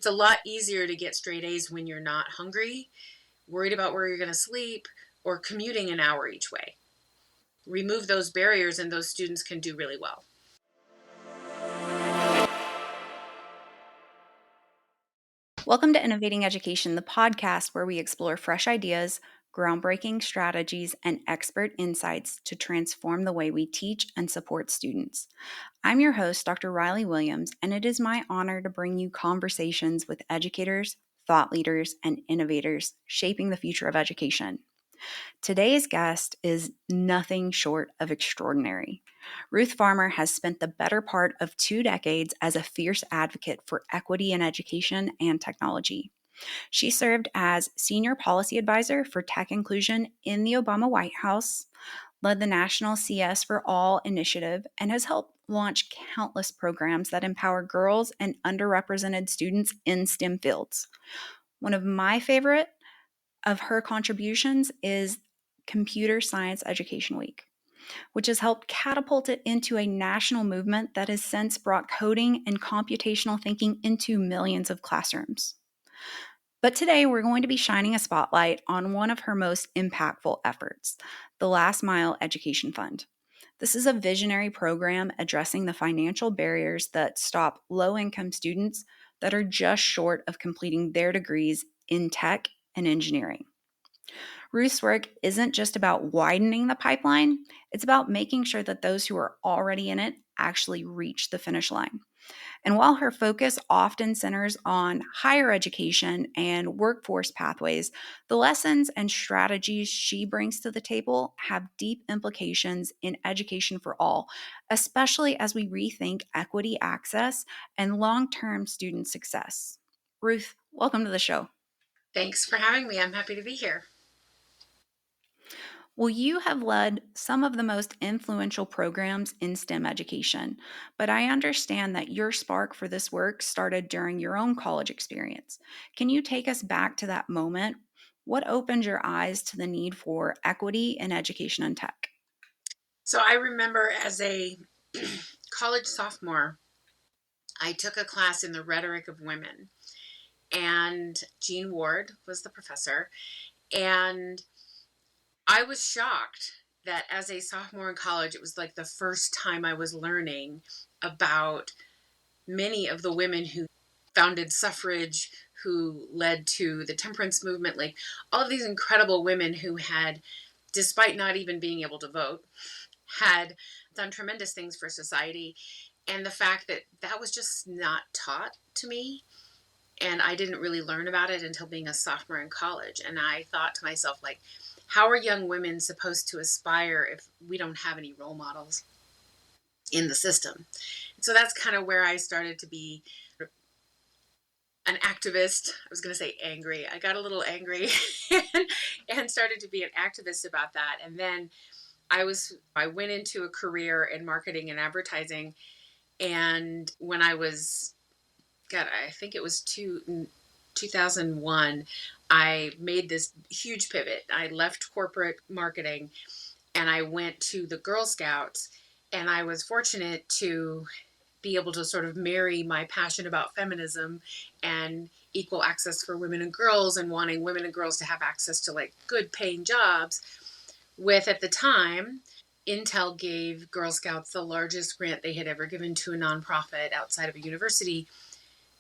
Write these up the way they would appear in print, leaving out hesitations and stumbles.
It's a lot easier to get straight A's when you're not hungry, worried about where you're going to sleep, or commuting an hour each way. Remove those barriers and those students can do really well. Welcome to Innovating Education, the podcast where we explore fresh ideas, groundbreaking strategies, and expert insights to transform the way we teach and support students. I'm your host, Dr. Riley Williams, and it is my honor to bring you conversations with educators, thought leaders, and innovators shaping the future of education. Today's guest is nothing short of extraordinary. Ruthe Farmer has spent the better part of 2 decades as a fierce advocate for equity in education and technology. She served as Senior Policy Advisor for Tech Inclusion in the Obama White House, led the National CS for All initiative, and has helped launch countless programs that empower girls and underrepresented students in STEM fields. One of my favorite of her contributions is Computer Science Education Week, which has helped catapult it into a national movement that has since brought coding and computational thinking into millions of classrooms. But today we're going to be shining a spotlight on one of her most impactful efforts, the Last Mile Education Fund. This is a visionary program addressing the financial barriers that stop low-income students that are just short of completing their degrees in tech and engineering. Ruth's work isn't just about widening the pipeline, it's about making sure that those who are already in it actually reach the finish line. And while her focus often centers on higher education and workforce pathways, the lessons and strategies she brings to the table have deep implications in education for all, especially as we rethink equity access and long-term student success. Ruthe, welcome to the show. Thanks for having me. I'm happy to be here. Well, you have led some of the most influential programs in STEM education, but I understand that your spark for this work started during your own college experience. Can you take us back to that moment? What opened your eyes to the need for equity in education and tech? So I remember as a college sophomore, I took a class in the rhetoric of women, and Jean Ward was the professor. And I was shocked that as a sophomore in college, it was like the first time I was learning about many of the women who founded suffrage, who led to the temperance movement, like all of these incredible women who had, despite not even being able to vote, had done tremendous things for society. And the fact that that was just not taught to me. And I didn't really learn about it until being a sophomore in college. And I thought to myself, like, how are young women supposed to aspire if we don't have any role models in the system? So that's kind of where I started to be an activist. I was going to say angry. I got a little angry and started to be an activist about that. And then I went into a career in marketing and advertising. And when I was, I think it was 2001, I made this huge pivot. I left corporate marketing and I went to the Girl Scouts, and I was fortunate to be able to sort of marry my passion about feminism and equal access for women and girls and wanting women and girls to have access to like good paying jobs with, at the time, Intel gave Girl Scouts the largest grant they had ever given to a nonprofit outside of a university,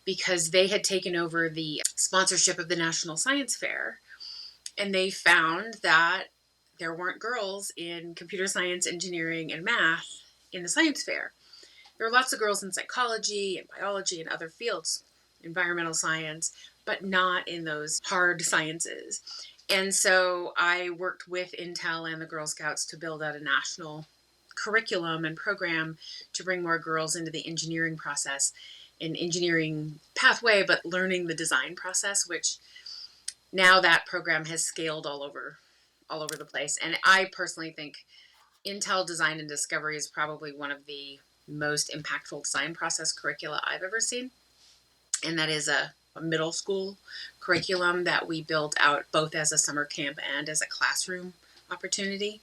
because they had taken over the sponsorship of the National Science Fair, and they found that there weren't girls in computer science, engineering, and math in the science fair. There were lots of girls in psychology and biology and other fields, environmental science, but not in those hard sciences. And so I worked with Intel and the Girl Scouts to build out a national curriculum and program to bring more girls into the engineering process, an engineering pathway, but learning the design process, which now that program has scaled all over the place. And I personally think Intel Design and Discovery is probably one of the most impactful design process curricula I've ever seen. And that is a middle school curriculum that we built out both as a summer camp and as a classroom opportunity.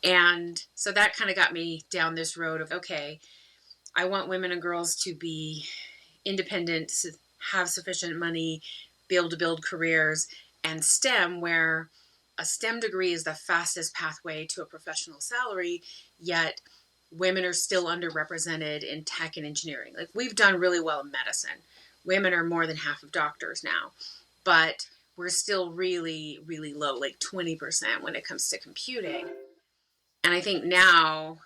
And so that kind of got me down this road of, okay, I want women and girls to be independent, have sufficient money, be able to build careers, and STEM, where a STEM degree is the fastest pathway to a professional salary, yet women are still underrepresented in tech and engineering. Like, we've done really well in medicine. Women are more than half of doctors now, but we're still really, really low, like 20% when it comes to computing. And I think now,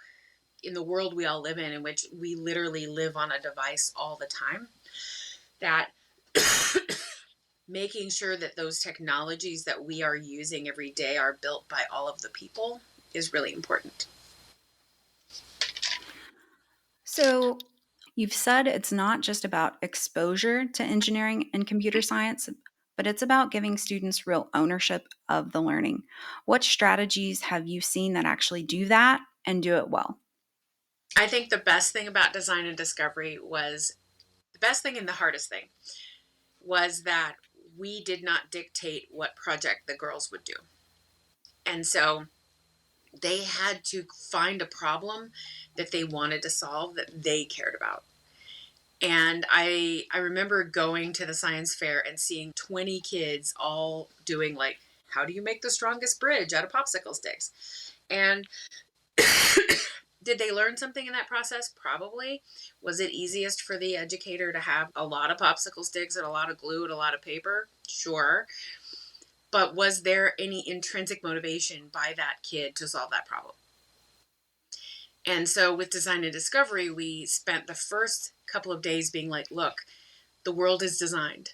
in the world we all live in which we literally live on a device all the time, that making sure that those technologies that we are using every day are built by all of the people is really important. So, you've said it's not just about exposure to engineering and computer science, but it's about giving students real ownership of the learning. What strategies have you seen that actually do that and do it well? I think the best thing about design and discovery was the best thing and the hardest thing was that we did not dictate what project the girls would do. And so they had to find a problem that they wanted to solve that they cared about. And I remember going to the science fair and seeing 20 kids all doing, like, how do you make the strongest bridge out of popsicle sticks? And did they learn something in that process? Probably. Was it easiest for the educator to have a lot of popsicle sticks and a lot of glue and a lot of paper? Sure. But was there any intrinsic motivation by that kid to solve that problem? And so with design and discovery, we spent the first couple of days being like, look, the world is designed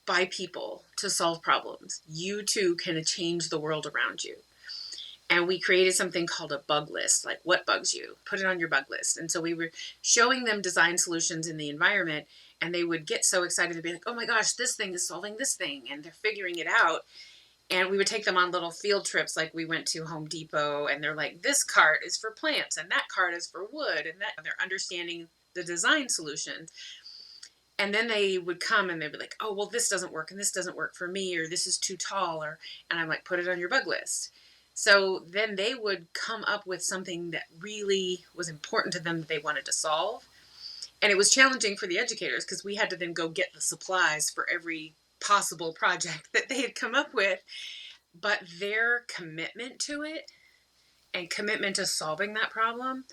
by people to solve problems. You too can change the world around you. And we created something called a bug list, like, what bugs you? Put it on your bug list. And so we were showing them design solutions in the environment, and they would get so excited to be like, oh my gosh, this thing is solving this thing, and they're figuring it out. And we would take them on little field trips, like we went to Home Depot, and they're like, this cart is for plants, and that cart is for wood, and that, and they're understanding the design solution. And then they would come and they'd be like, oh, well, this doesn't work, and this doesn't work for me, or this is too tall, or, and I'm like, put it on your bug list. So then they would come up with something that really was important to them that they wanted to solve. And it was challenging for the educators because we had to then go get the supplies for every possible project that they had come up with. But their commitment to it and commitment to solving that problem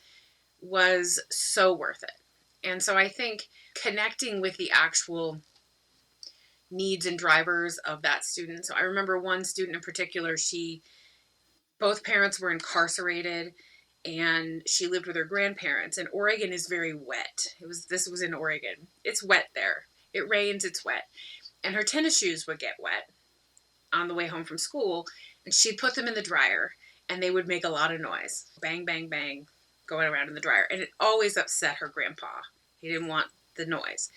was so worth it. And so I think connecting with the actual needs and drivers of that student. So I remember one student in particular, both parents were incarcerated and she lived with her grandparents, and Oregon is very wet. This was in Oregon. It's wet there. It rains, it's wet. And her tennis shoes would get wet on the way home from school, and she'd put them in the dryer and they would make a lot of noise. Bang, bang, bang, going around in the dryer. And it always upset her grandpa. He didn't want the noise.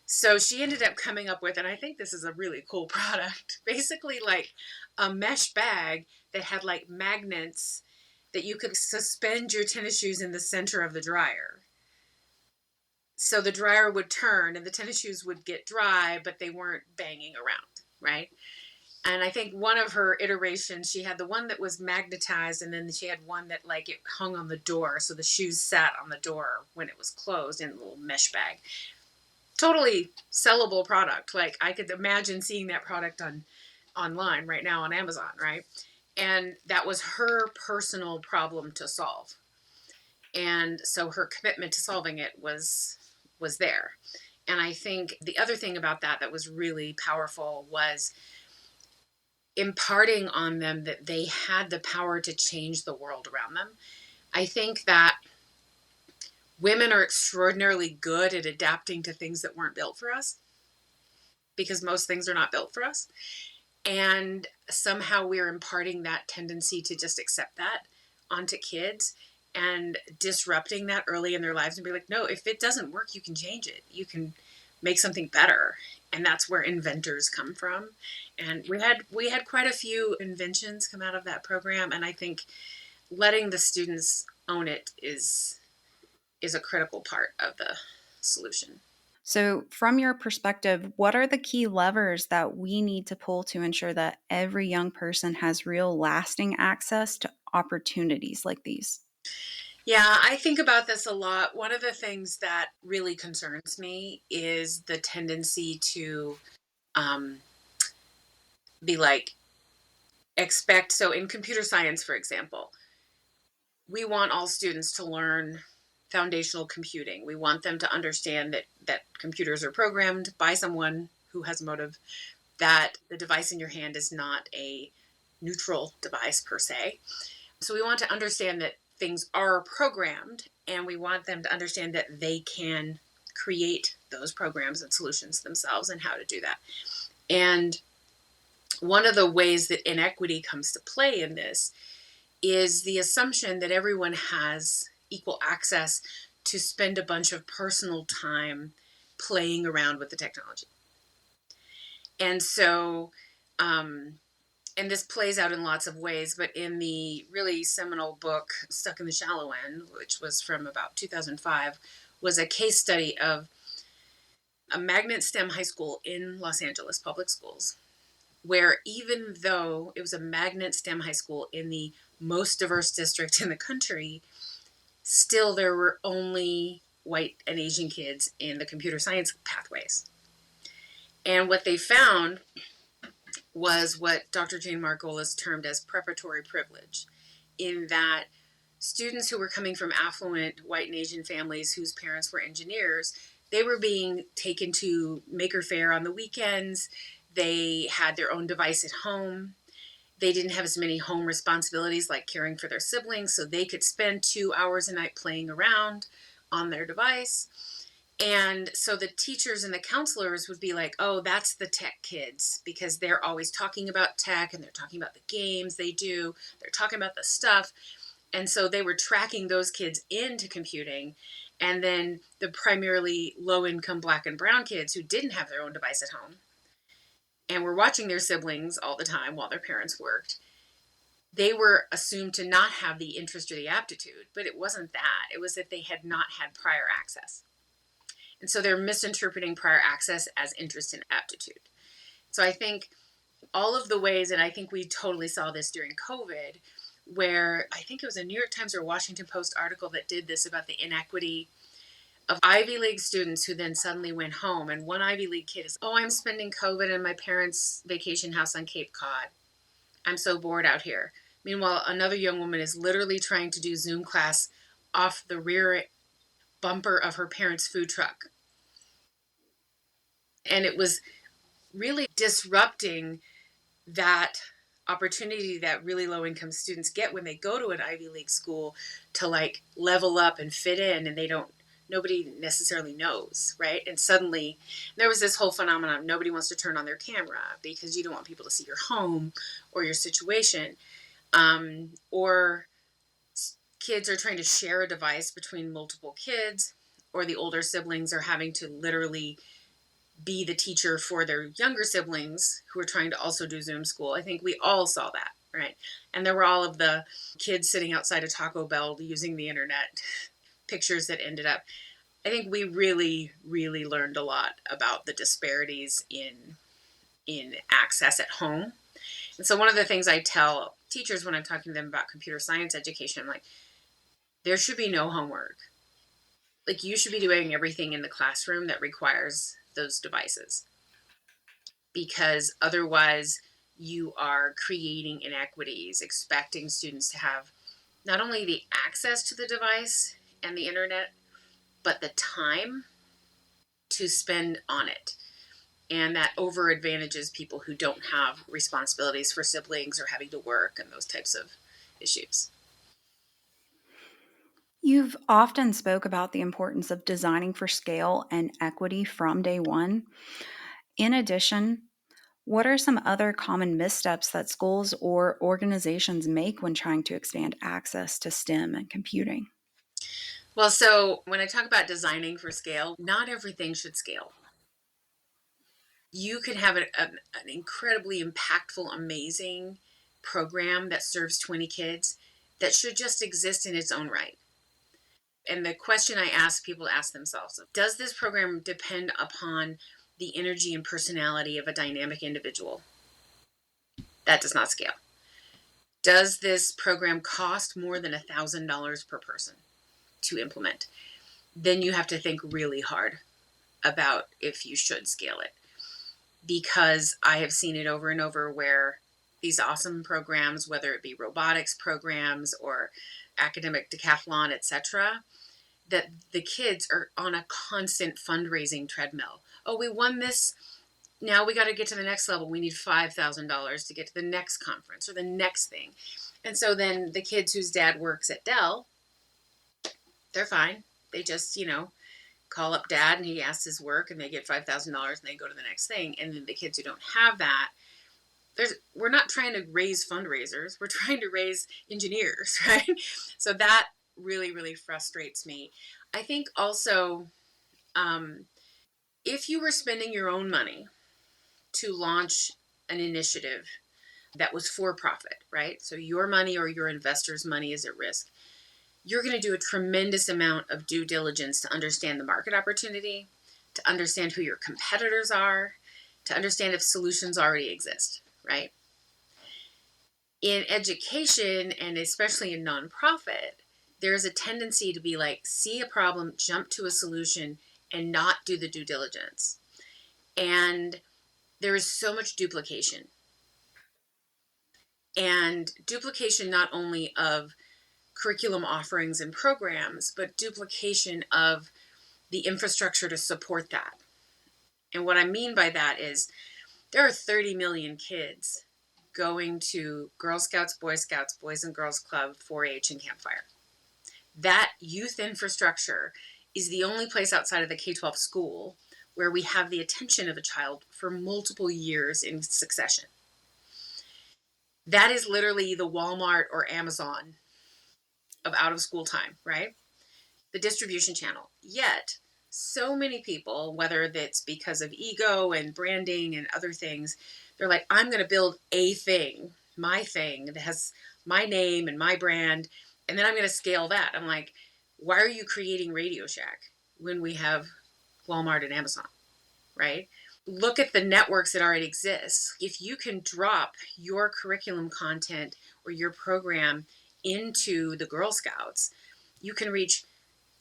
So she ended up coming up with, and I think this is a really cool product, basically like a mesh bag that had like magnets that you could suspend your tennis shoes in the center of the dryer. So the dryer would turn and the tennis shoes would get dry, but they weren't banging around, right? And I think one of her iterations, she had the one that was magnetized, and then she had one that, like, it hung on the door, so the shoes sat on the door when it was closed in a little mesh bag. Totally sellable product. Like, I could imagine seeing that product online right now on Amazon, right? And that was her personal problem to solve. And so her commitment to solving it was there. And I think the other thing about that was really powerful was imparting on them that they had the power to change the world around them. I think that women are extraordinarily good at adapting to things that weren't built for us, because most things are not built for us. And somehow we're imparting that tendency to just accept that onto kids and disrupting that early in their lives and be like, no, if it doesn't work, you can change it. You can make something better. And that's where inventors come from. And we had quite a few inventions come out of that program. And I think letting the students own it is a critical part of the solution. So, from your perspective, what are the key levers that we need to pull to ensure that every young person has real lasting access to opportunities like these? Yeah, I think about this a lot. One of the things that really concerns me is the tendency to um, be like, expect. So, in computer science, for example, we want all students to learn foundational computing. We want them to understand that computers are programmed by someone who has a motive, that the device in your hand is not a neutral device per se. So we want to understand that things are programmed, and we want them to understand that they can create those programs and solutions themselves and how to do that. And one of the ways that inequity comes to play in this is the assumption that everyone has equal access to spend a bunch of personal time playing around with the technology. And so, and this plays out in lots of ways, but in the really seminal book, Stuck in the Shallow End, which was from about 2005, was a case study of a magnet STEM high school in Los Angeles public schools, where even though it was a magnet STEM high school in the most diverse district in the country, still there were only white and Asian kids in the computer science pathways. And what they found was what Dr. Jane Margolis termed as preparatory privilege, in that students who were coming from affluent white and Asian families whose parents were engineers, they were being taken to Maker Faire on the weekends. They had their own device at home. They didn't have as many home responsibilities like caring for their siblings, so they could spend 2 hours a night playing around on their device. And so the teachers and the counselors would be like, oh, that's the tech kids, because they're always talking about tech and they're talking about the games they do. They're talking about the stuff. And so they were tracking those kids into computing. And then the primarily low income Black and brown kids who didn't have their own device at home and were watching their siblings all the time while their parents worked, they were assumed to not have the interest or the aptitude. But it wasn't that. It was that they had not had prior access. And so they're misinterpreting prior access as interest and aptitude. So I think all of the ways, and I think we totally saw this during COVID, where I think it was a New York Times or Washington Post article that did this about the inequity of Ivy League students who then suddenly went home. And one Ivy League kid is, oh, I'm spending COVID in my parents' vacation house on Cape Cod. I'm so bored out here. Meanwhile, another young woman is literally trying to do Zoom class off the rear bumper of her parents' food truck. And it was really disrupting that opportunity that really low income students get when they go to an Ivy League school to like level up and fit in, and nobody necessarily knows, right? And suddenly there was this whole phenomenon of nobody wants to turn on their camera because you don't want people to see your home or your situation. Or kids are trying to share a device between multiple kids, or the older siblings are having to literally be the teacher for their younger siblings who are trying to also do Zoom school. I think we all saw that, right? And there were all of the kids sitting outside a Taco Bell using the internet, pictures that ended up. I think we really, really learned a lot about the disparities in access at home. And so one of the things I tell teachers when I'm talking to them about computer science education, I'm like, there should be no homework. Like, you should be doing everything in the classroom that requires those devices, because otherwise you are creating inequities, expecting students to have not only the access to the device and the internet, but the time to spend on it. And that over advantages people who don't have responsibilities for siblings or having to work and those types of issues. You've often spoke about the importance of designing for scale and equity from day one. In addition, what are some other common missteps that schools or organizations make when trying to expand access to STEM and computing? Well, so when I talk about designing for scale, not everything should scale. You can have an incredibly impactful, amazing program that serves 20 kids that should just exist in its own right. And the question I ask people to ask themselves, does this program depend upon the energy and personality of a dynamic individual? That does not scale. Does this program cost more than $1,000 per person? to implement. Then you have to think really hard about if you should scale it, because I have seen it over and over where these awesome programs, whether it be robotics programs or academic decathlon, etc., that the kids are on a constant fundraising treadmill. Oh, we won this. Now we got to get to the next level. We need $5,000 to get to the next conference or the next thing. And so then the kids whose dad works at Dell, they're fine. They just, call up dad and he asks his work and they get $5,000 and they go to the next thing. And then the kids who don't have that, we're not trying to raise fundraisers. We're trying to raise engineers, right? So that really, really frustrates me. I think also, if you were spending your own money to launch an initiative that was for profit, right? So your money or your investor's money is at risk. You're going to do a tremendous amount of due diligence to understand the market opportunity, to understand who your competitors are, to understand if solutions already exist, right? In education, and especially in nonprofit, there's a tendency to be like, see a problem, jump to a solution, and not do the due diligence. And there is so much duplication. And duplication not only of curriculum offerings and programs, but duplication of the infrastructure to support that. And what I mean by that is there are 30 million kids going to Girl Scouts, Boy Scouts, Boys and Girls Club, 4-H, and Campfire. That youth infrastructure is the only place outside of the K-12 school where we have the attention of a child for multiple years in succession. That is literally the Walmart or Amazon of out of school time, right? The distribution channel. Yet, so many people, whether that's because of ego and branding and other things, they're like, I'm going to build a thing, my thing that has my name and my brand, and then I'm going to scale that. I'm like, why are you creating Radio Shack when we have Walmart and Amazon, right? Look at the networks that already exist. If you can drop your curriculum content or your program into the Girl Scouts, you can reach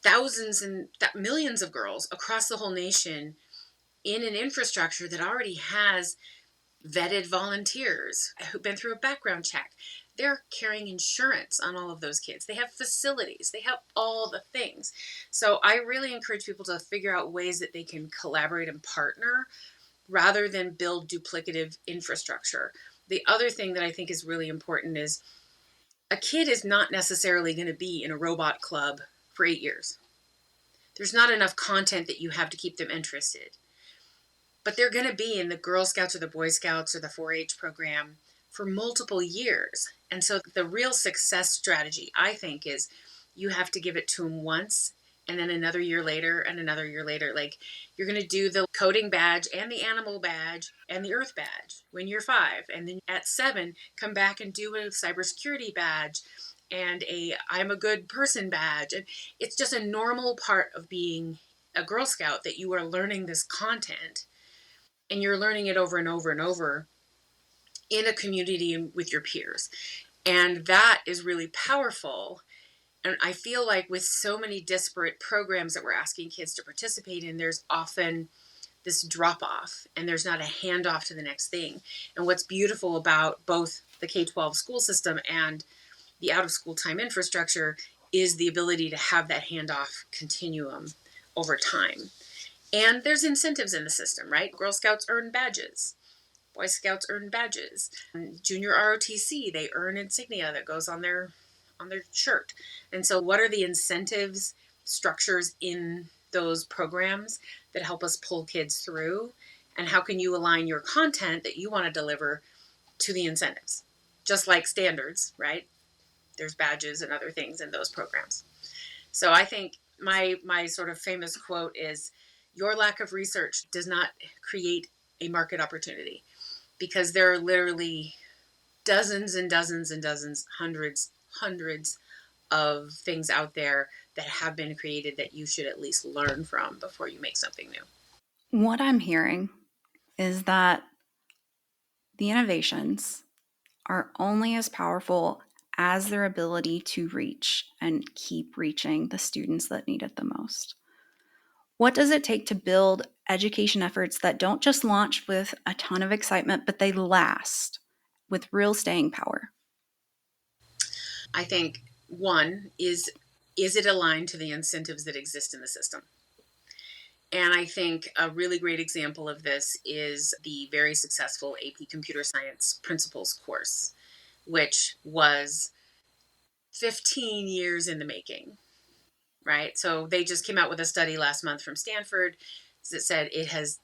thousands and millions of girls across the whole nation in an infrastructure that already has vetted volunteers who've been through a background check. They're carrying insurance on all of those kids. They have facilities. They have all the things. So I really encourage people to figure out ways that they can collaborate and partner rather than build duplicative infrastructure. The other thing that I think is really important is a kid is not necessarily going to be in a robot club for 8 years. There's not enough content that you have to keep them interested. But they're going to be in the Girl Scouts or the Boy Scouts or the 4-H program for multiple years. And so the real success strategy, I think, is you have to give it to them once and then another year later and another year later. Like, you're going to do the coding badge and the animal badge and the earth badge when you're 5. And then at 7, come back and do a cybersecurity badge and a I'm a good person badge. And it's just a normal part of being a Girl Scout that you are learning this content and you're learning it over and over and over in a community with your peers. And that is really powerful. And I feel like with so many disparate programs that we're asking kids to participate in, there's often this drop off and there's not a handoff to the next thing. And what's beautiful about both the K-12 school system and the out of school time infrastructure is the ability to have that handoff continuum over time. And there's incentives in the system, right? Girl Scouts earn badges. Boy Scouts earn badges. Junior ROTC, they earn insignia that goes on their shirt. And so what are the incentives structures in those programs that help us pull kids through? And how can you align your content that you want to deliver to the incentives? Just like standards, right? There's badges and other things in those programs. So I think my sort of famous quote is, your lack of research does not create a market opportunity, because there are literally dozens and dozens and dozens, hundreds of things out there that have been created that you should at least learn from before you make something new. What I'm hearing is that the innovations are only as powerful as their ability to reach and keep reaching the students that need it the most. What does it take to build education efforts that don't just launch with a ton of excitement, but they last with real staying power? I think one is it aligned to the incentives that exist in the system? And I think a really great example of this is the very successful AP Computer Science Principles course, which was 15 years in the making, right? So they just came out with a study last month from Stanford that said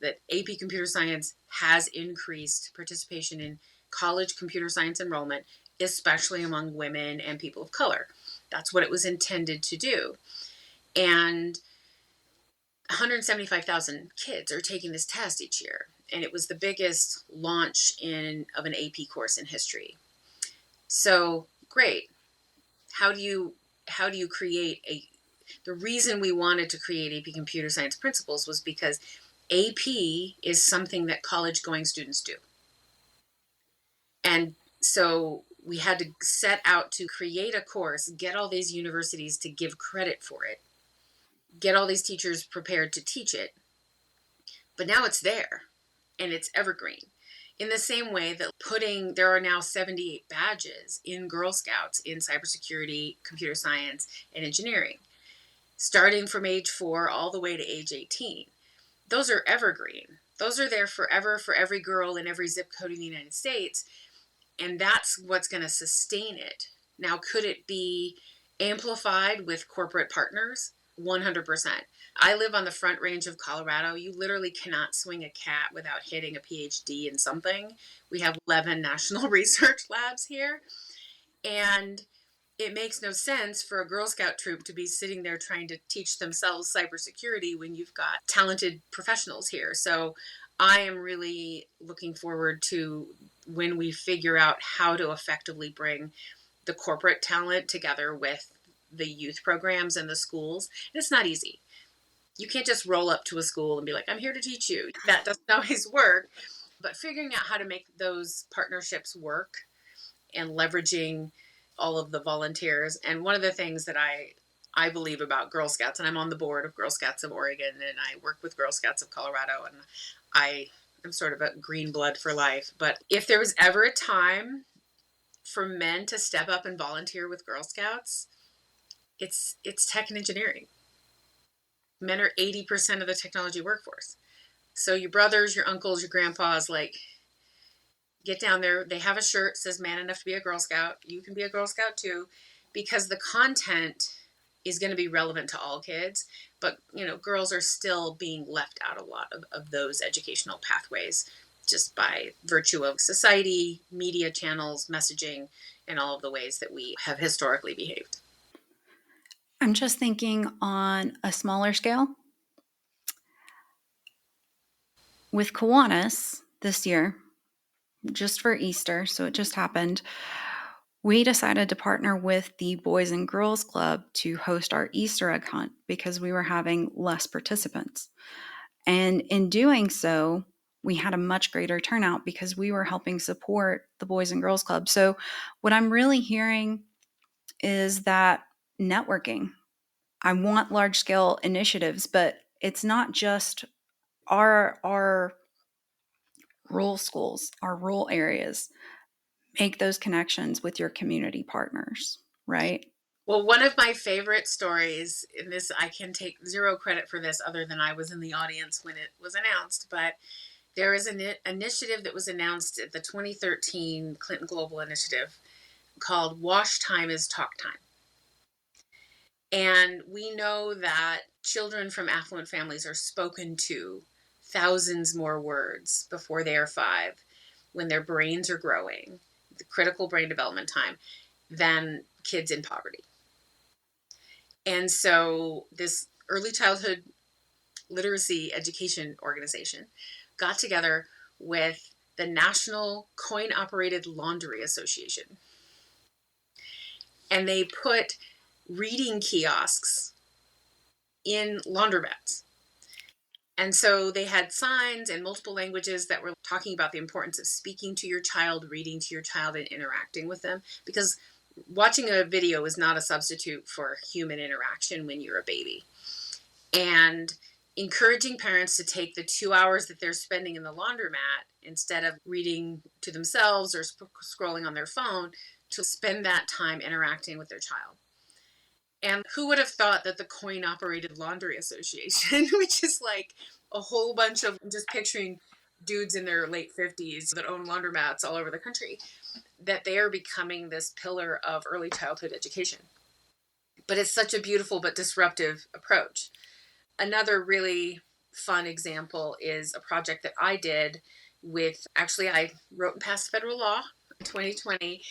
that AP Computer Science has increased participation in college computer science enrollment, especially among women and people of color. That's what it was intended to do. And 175,000 kids are taking this test each year. And it was the biggest launch of an AP course in history. So great. How do you create the reason we wanted to create AP Computer Science Principles was because AP is something that college going students do. And so we had to set out to create a course, get all these universities to give credit for it, get all these teachers prepared to teach it. But now it's there and it's evergreen. In the same way that there are now 78 badges in Girl Scouts in cybersecurity, computer science, and engineering, starting from age 4 all the way to age 18. Those are evergreen. Those are there forever for every girl in every zip code in the United States. And that's what's going to sustain it. Now, could it be amplified with corporate partners? 100%. I live on the Front Range of Colorado. You literally cannot swing a cat without hitting a PhD in something. We have 11 national research labs here. And it makes no sense for a Girl Scout troop to be sitting there trying to teach themselves cybersecurity when you've got talented professionals here. So I am really looking forward to when we figure out how to effectively bring the corporate talent together with the youth programs and the schools. And it's not easy. You can't just roll up to a school and be like, I'm here to teach you. That doesn't always work. But figuring out how to make those partnerships work and leveraging all of the volunteers. And one of the things that I believe about Girl Scouts, and I'm on the board of Girl Scouts of Oregon, and I work with Girl Scouts of Colorado, and I am sort of a green blood for life. But if there was ever a time for men to step up and volunteer with Girl Scouts, it's tech and engineering. Men are 80% of the technology workforce. So your brothers, your uncles, your grandpas, like, get down there. They have a shirt that says man enough to be a Girl Scout. You can be a Girl Scout too, because the content is going to be relevant to all kids. But, girls are still being left out a lot of those educational pathways just by virtue of society, media channels, messaging, and all of the ways that we have historically behaved. I'm just thinking on a smaller scale. With Kiwanis this year, just for Easter, so it just happened, we decided to partner with the Boys and Girls Club to host our Easter egg hunt because we were having less participants. And in doing so, we had a much greater turnout because we were helping support the Boys and Girls Club. So what I'm really hearing is that networking. I want large scale initiatives, but it's not just our rural schools, our rural areas. Make those connections with your community partners, right? Well, one of my favorite stories in this, I can take zero credit for this other than I was in the audience when it was announced, but there is an initiative that was announced at the 2013 Clinton Global Initiative called Wash Time is Talk Time. And we know that children from affluent families are spoken to thousands more words before they are 5, when their brains are growing, the critical brain development time, than kids in poverty. And so this early childhood literacy education organization got together with the National Coin Operated Laundry Association. And they put reading kiosks in laundromats. And so they had signs in multiple languages that were talking about the importance of speaking to your child, reading to your child, and interacting with them. Because Watching a video is not a substitute for human interaction when you're a baby. And encouraging parents to take the 2 hours that they're spending in the laundromat, instead of reading to themselves or scrolling on their phone, to spend that time interacting with their child. And who would have thought that the coin operated laundry association, which is like a whole bunch of, just picturing dudes in their late 50s that own laundromats all over the country, that they are becoming this pillar of early childhood education. But it's such a beautiful but disruptive approach. Another really fun example is a project that I did with, actually, I wrote and passed federal law in 2020.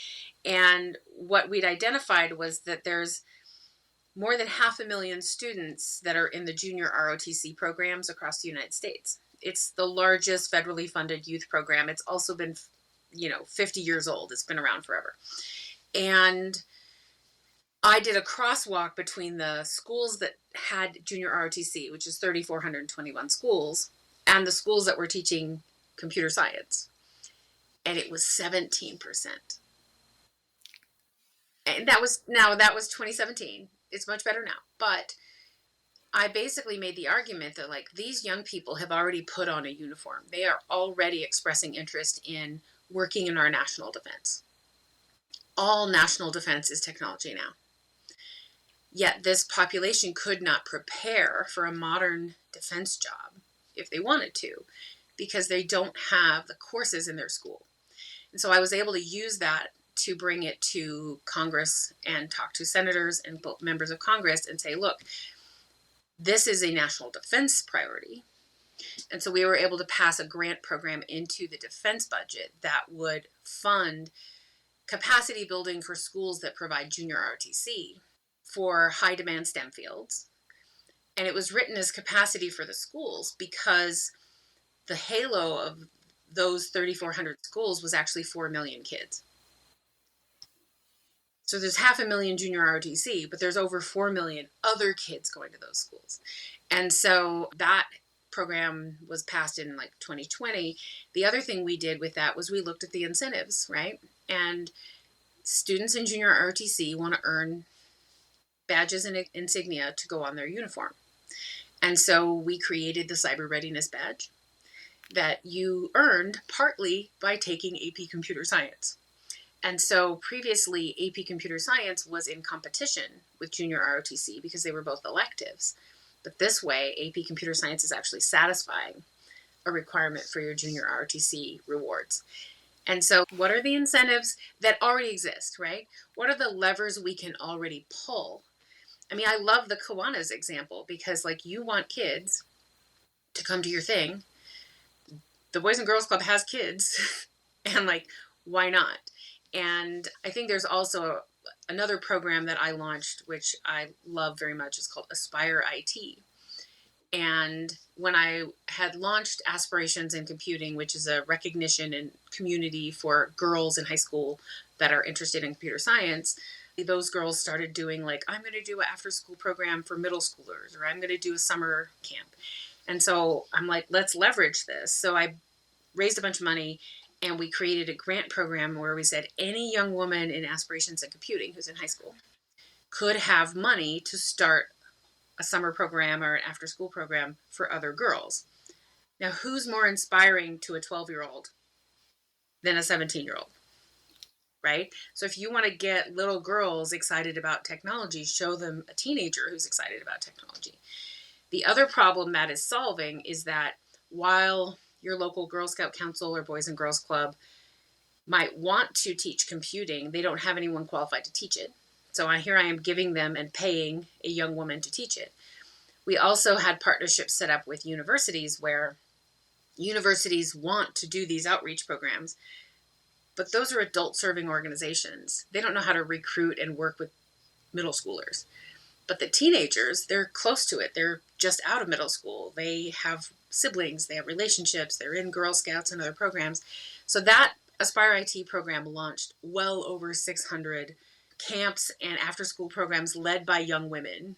And what we'd identified was that there's more than 500,000 students that are in the junior ROTC programs across the United States. It's the largest federally funded youth program. It's also been, 50 years old. It's been around forever. And I did a crosswalk between the schools that had junior ROTC, which is 3,421 schools, and the schools that were teaching computer science. And it was 17%. And that was 2017. It's much better now. But I basically made the argument that, like, these young people have already put on a uniform. They are already expressing interest in working in our national defense. All national defense is technology now. Yet this population could not prepare for a modern defense job if they wanted to, because they don't have the courses in their school. And so I was able to use that to bring it to Congress and talk to senators and members of Congress and say, look, this is a national defense priority. And so we were able to pass a grant program into the defense budget that would fund capacity building for schools that provide junior ROTC for high demand STEM fields. And it was written as capacity for the schools because the halo of those 3,400 schools was actually 4 million kids. So there's 500,000 junior ROTC, but there's over 4 million other kids going to those schools. And so that program was passed in like 2020. The other thing we did with that was we looked at the incentives, right? And students in junior ROTC want to earn badges and insignia to go on their uniform. And so we created the cyber readiness badge that you earned partly by taking AP Computer Science. And so previously, AP Computer Science was in competition with junior ROTC because they were both electives. But this way, AP Computer Science is actually satisfying a requirement for your junior ROTC rewards. And so what are the incentives that already exist, right? What are the levers we can already pull? I mean, I love the Kiwanis example because, like, you want kids to come to your thing. The Boys and Girls Club has kids, and, like, why not? And I think there's also another program that I launched, which I love very much. It's called Aspire IT. And when I had launched Aspirations in Computing, which is a recognition and community for girls in high school that are interested in computer science, those girls started doing, like, I'm going to do an after school program for middle schoolers, or I'm going to do a summer camp. And so I'm like, let's leverage this. So I raised a bunch of money and we created a grant program where we said any young woman in Aspirations in Computing who's in high school could have money to start a summer program or an after school program for other girls. Now, who's more inspiring to a 12-year-old than a 17-year-old? Right? So if you want to get little girls excited about technology, show them a teenager who's excited about technology. The other problem that is solving is that while your local Girl Scout Council or Boys and Girls Club might want to teach computing, they don't have anyone qualified to teach it. So here I am giving them and paying a young woman to teach it. We also had partnerships set up with universities where universities want to do these outreach programs, but those are adult serving organizations. They don't know how to recruit and work with middle schoolers. But the teenagers, they're close to it. They're just out of middle school. They have siblings, they have relationships, they're in Girl Scouts and other programs. So that Aspire IT program launched well over 600 camps and after school programs led by young women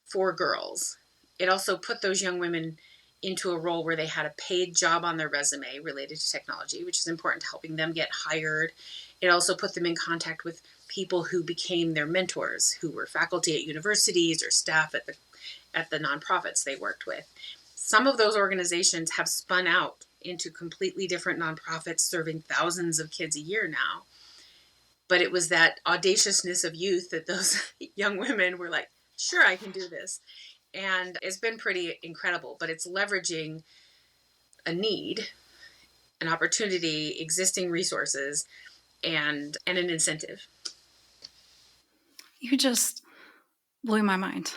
for girls. It also put those young women into a role where they had a paid job on their resume related to technology, which is important to helping them get hired. It also put them in contact with people who became their mentors, who were faculty at universities or staff at the nonprofits they worked with. Some of those organizations have spun out into completely different nonprofits serving thousands of kids a year now. But it was that audaciousness of youth that those young women were like, sure, I can do this. And it's been pretty incredible, but it's leveraging a need, an opportunity, existing resources, and an incentive. You just blew my mind.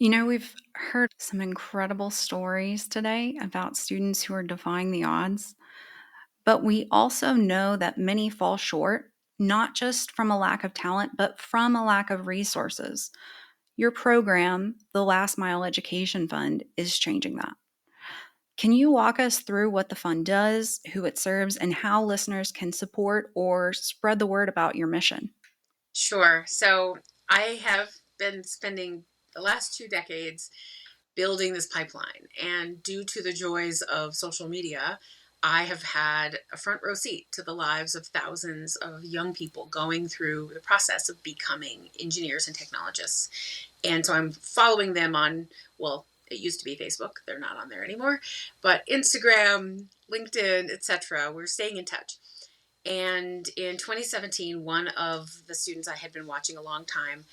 You know, we've heard some incredible stories today about students who are defying the odds, but we also know that many fall short, not just from a lack of talent, but from a lack of resources. Your program, the Last Mile Education Fund, is changing that. Can you walk us through what the fund does, who it serves, and how listeners can support or spread the word about your mission? Sure. So I have been spending the last 2 decades building this pipeline. And due to the joys of social media, I have had a front row seat to the lives of thousands of young people going through the process of becoming engineers and technologists. And so I'm following them on, well, it used to be Facebook. They're not on there anymore, but Instagram, LinkedIn, etc. We're staying in touch. And in 2017, one of the students I had been watching a long time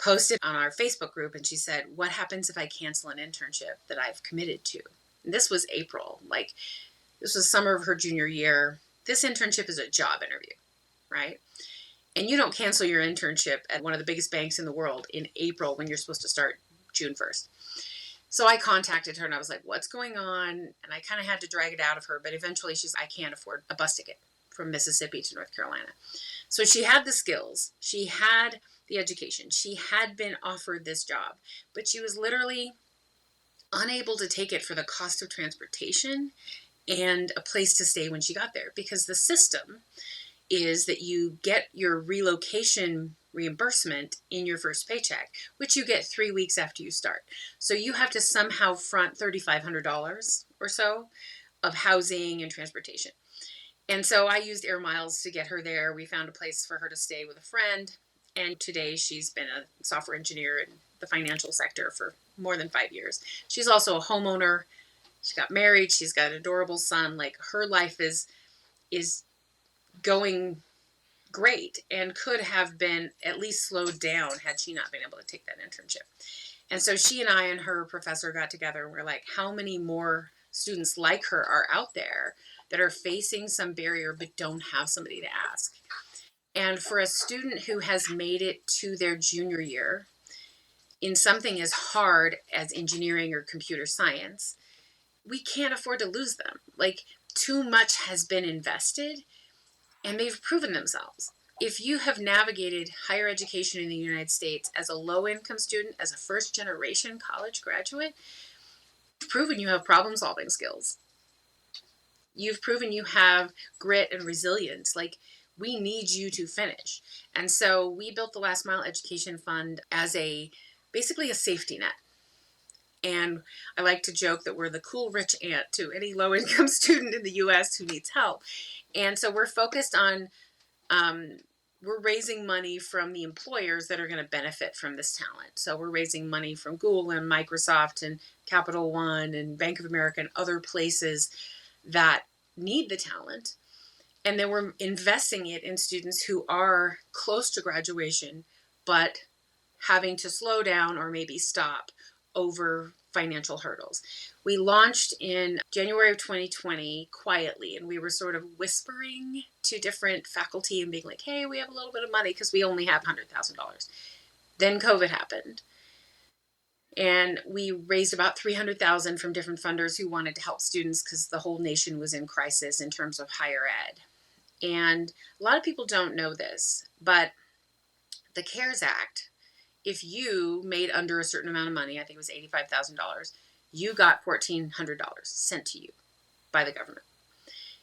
posted on our Facebook group, and she said, what happens if I cancel an internship that I've committed to? And this was April. Like, this was summer of her junior year. This internship is a job interview, right? And you don't cancel your internship at one of the biggest banks in the world in April when you're supposed to start June 1st. So I contacted her and I was like, what's going on? And I kind of had to drag it out of her, but eventually she's, I can't afford a bus ticket from Mississippi to North Carolina. So she had the skills, she had the education, she had been offered this job, but she was literally unable to take it for the cost of transportation and a place to stay when she got there, because the system is that you get your relocation reimbursement in your first paycheck, which you get 3 weeks after you start. So you have to somehow front $3,500 or so of housing and transportation. And so I used air miles to get her there. We found a place for her to stay with a friend. And today she's been a software engineer in the financial sector for more than 5 years. She's also a homeowner. She got married. She's got an adorable son. Like, her life is going great and could have been at least slowed down had she not been able to take that internship. And so she and I and her professor got together and we're like, how many more students like her are out there that are facing some barrier but don't have somebody to ask? And for a student who has made it to their junior year in something as hard as engineering or computer science, we can't afford to lose them. Like, too much has been invested and they've proven themselves. If you have navigated higher education in the United States as a low-income student, as a first-generation college graduate, you've proven you have problem-solving skills. You've proven you have grit and resilience. Like, we need you to finish. And so we built the Last Mile Education Fund as basically a safety net. And I like to joke that we're the cool rich aunt to any low-income student in the U.S. who needs help. And so we're focused on we're raising money from the employers that are going to benefit from this talent. So we're raising money from Google and Microsoft and Capital One and Bank of America and other places that need the talent. And then we're investing it in students who are close to graduation, but having to slow down or maybe stop over financial hurdles. We launched in January of 2020 quietly, and we were sort of whispering to different faculty and being like, hey, we have a little bit of money because we only have $100,000. Then COVID happened. And we raised about $300,000 from different funders who wanted to help students because the whole nation was in crisis in terms of higher ed. And a lot of people don't know this, but the CARES Act, if you made under a certain amount of money, I think it was $85,000, you got $1,400 sent to you by the government.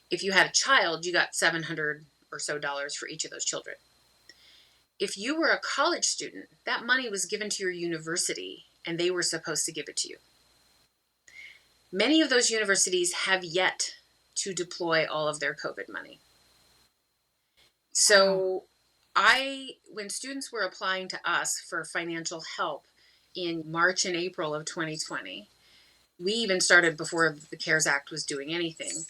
If you had a child, you got $700 or so for each of those children. If you were a college student, that money was given to your university and they were supposed to give it to you. Many of those universities have yet to deploy all of their COVID money. Wow. So when students were applying to us for financial help in March and April of 2020, we even started before the CARES Act was doing anything.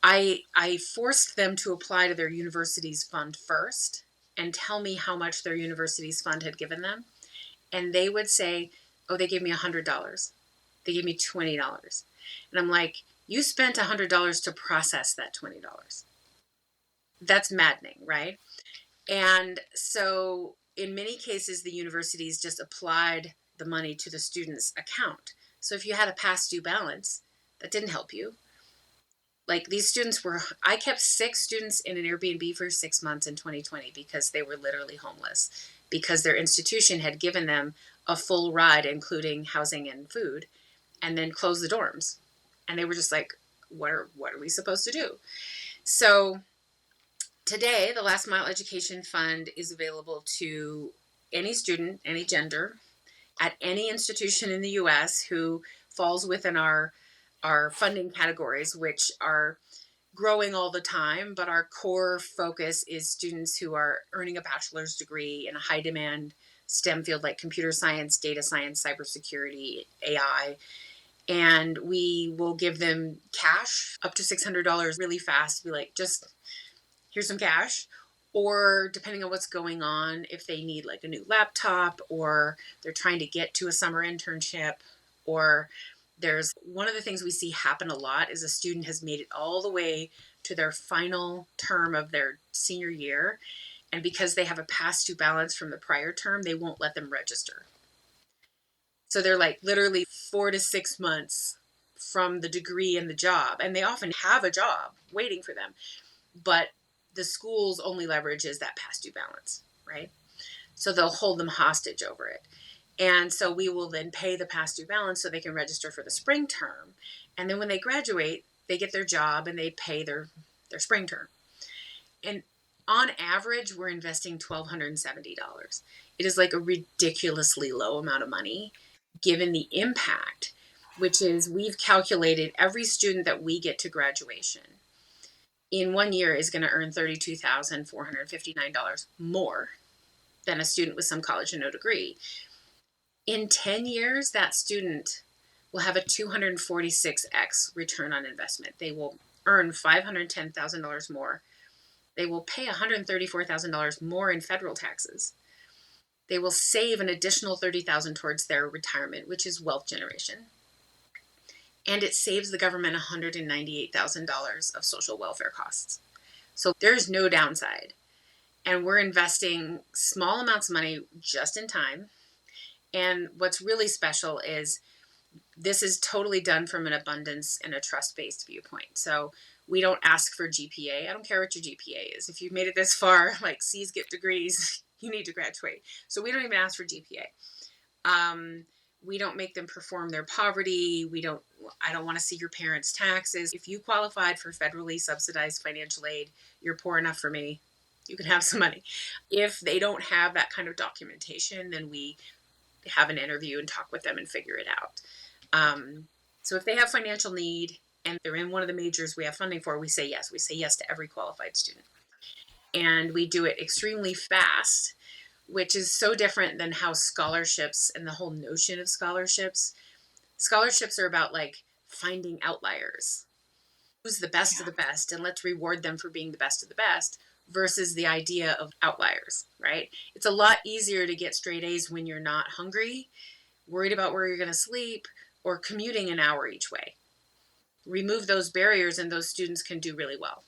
I forced them to apply to their university's fund first and tell me how much their university's fund had given them. And they would say, oh, they gave me $100. They gave me $20. And I'm like, you spent $100 to process that $20. That's maddening, right? And so in many cases, the universities just applied the money to the student's account. So if you had a past due balance, that didn't help you. Like these students I kept 6 students in an Airbnb for 6 months in 2020 because they were literally homeless, because their institution had given them a full ride, including housing and food, and then closed the dorms. And they were just like, what are we supposed to do? So today, the Last Mile Education Fund is available to any student, any gender, at any institution in the U.S. who falls within our funding categories, which are growing all the time, but our core focus is students who are earning a bachelor's degree in a high demand STEM field like computer science, data science, cybersecurity, AI. And we will give them cash up to $600 really fast. Be like, just here's some cash. Or depending on what's going on, if they need like a new laptop, or they're trying to get to a summer internship, or there's one of the things we see happen a lot is a student has made it all the way to their final term of their senior year. And because they have a past due balance from the prior term, they won't let them register. So they're like literally 4 to 6 months from the degree and the job. And they often have a job waiting for them. But the school's only leverage is that past due balance, right? So they'll hold them hostage over it. And so we will then pay the past due balance so they can register for the spring term. And then when they graduate, they get their job and they pay their spring term. And on average, we're investing $1,270. It is like a ridiculously low amount of money given the impact, which is we've calculated every student that we get to graduation in 1 year is going to earn $32,459 more than a student with some college and no degree. In 10 years, that student will have a 246x return on investment. They will earn $510,000 more. They will pay $134,000 more in federal taxes. They will save an additional $30,000 towards their retirement, which is wealth generation. And it saves the government $198,000 of social welfare costs. So there's no downside. And we're investing small amounts of money just in time. And what's really special is this is totally done from an abundance and a trust-based viewpoint. So we don't ask for GPA. I don't care what your GPA is. If you've made it this far, like C's get degrees, you need to graduate. So we don't even ask for GPA. We don't make them perform their poverty. I don't want to see your parents' taxes. If you qualified for federally subsidized financial aid, you're poor enough for me. You can have some money. If they don't have that kind of documentation, then we have an interview and talk with them and figure it out. So if they have financial need and they're in one of the majors we have funding for, we say yes. We say yes to every qualified student. And we do it extremely fast, which is so different than how scholarships and the whole notion of scholarships are about like finding outliers. Who's the best of the best, and let's reward them for being the best of the best, versus the idea of outliers, right? It's a lot easier to get straight A's when you're not hungry, worried about where you're going to sleep, or commuting an hour each way. Remove those barriers and those students can do really well.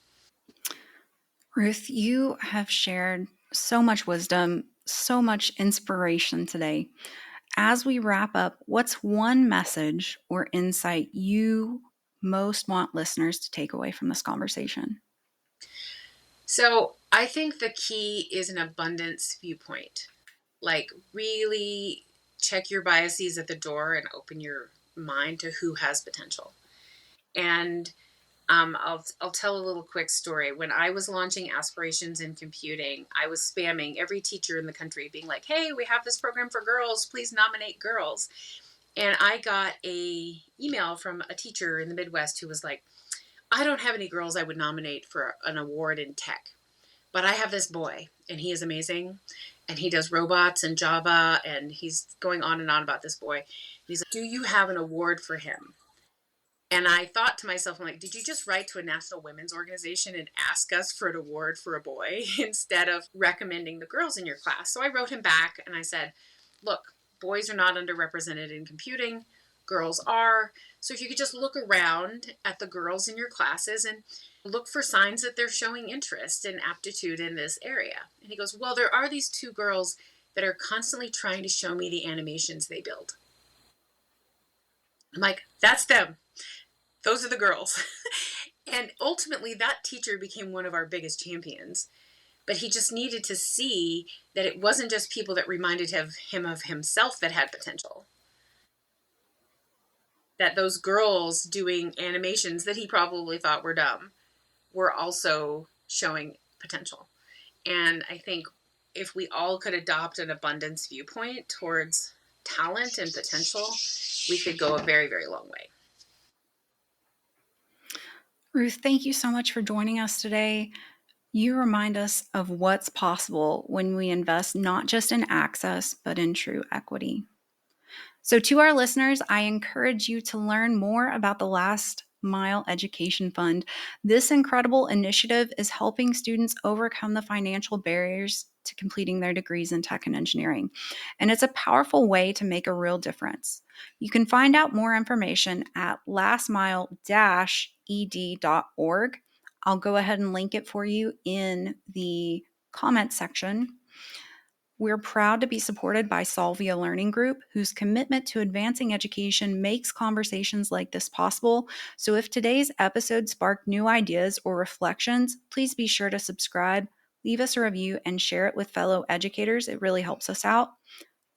Ruth, you have shared so much wisdom, so much inspiration today. As we wrap up, what's one message or insight you most want listeners to take away from this conversation? So I think the key is an abundance viewpoint. Like really check your biases at the door and open your mind to who has potential. And I'll tell a little quick story. When I was launching aspirations in computing, I was spamming every teacher in the country, being like, "Hey, we have this program for girls. Please nominate girls." And I got a email from a teacher in the Midwest who was like, "I don't have any girls I would nominate for an award in tech, but I have this boy, and he is amazing, and he does robots and Java, and he's going on and on about this boy. And he's like, do you have an award for him?" And I thought to myself, I'm like, did you just write to a national women's organization and ask us for an award for a boy instead of recommending the girls in your class? So I wrote him back and I said, look, boys are not underrepresented in computing, girls are. So if you could just look around at the girls in your classes and look for signs that they're showing interest and aptitude in this area. And he goes, well, there are these two girls that are constantly trying to show me the animations they build. I'm like, that's them. Those are the girls. And ultimately, that teacher became one of our biggest champions. But he just needed to see that it wasn't just people that reminded him of himself that had potential. That those girls doing animations that he probably thought were dumb were also showing potential. And I think if we all could adopt an abundance viewpoint towards talent and potential, we could go a very, very long way. Ruth, thank you so much for joining us today. You remind us of what's possible when we invest not just in access, but in true equity. So, to our listeners, I encourage you to learn more about the Last Mile Education Fund. This incredible initiative is helping students overcome the financial barriers to completing their degrees in tech and engineering. And it's a powerful way to make a real difference. You can find out more information at lastmile-ed.org. I'll go ahead and link it for you in the comment section. We're proud to be supported by Solvia Learning Group, whose commitment to advancing education makes conversations like this possible. So if today's episode sparked new ideas or reflections, please be sure to subscribe, leave us a review, and share it with fellow educators. It really helps us out.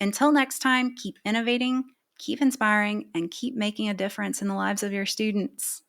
Until next time, keep innovating, keep inspiring, and keep making a difference in the lives of your students.